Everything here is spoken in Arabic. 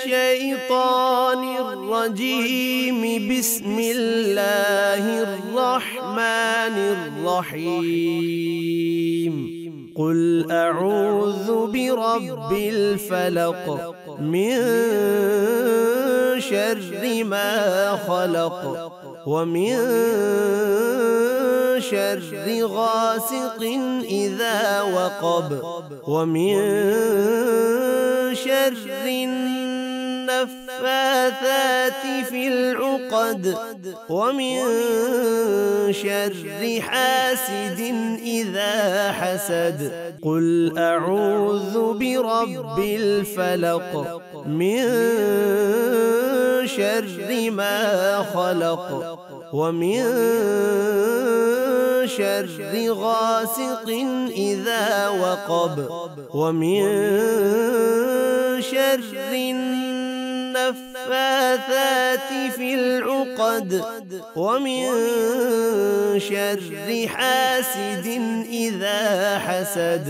الشيطان الرجيم. بسم الله الرحمن الرحيم. قل أعوذ برب الفلق من شر ما خلق ومن شر غاسق إذا وقب ومن شر النفاثات في العقد ومن شر حاسد إذا حسد. قل أعوذ برب الفلق من شر ما خلق ومن شر غاسق إذا وقب ومن شر النفاثات في العقد ومن شر حاسد إذا حسد.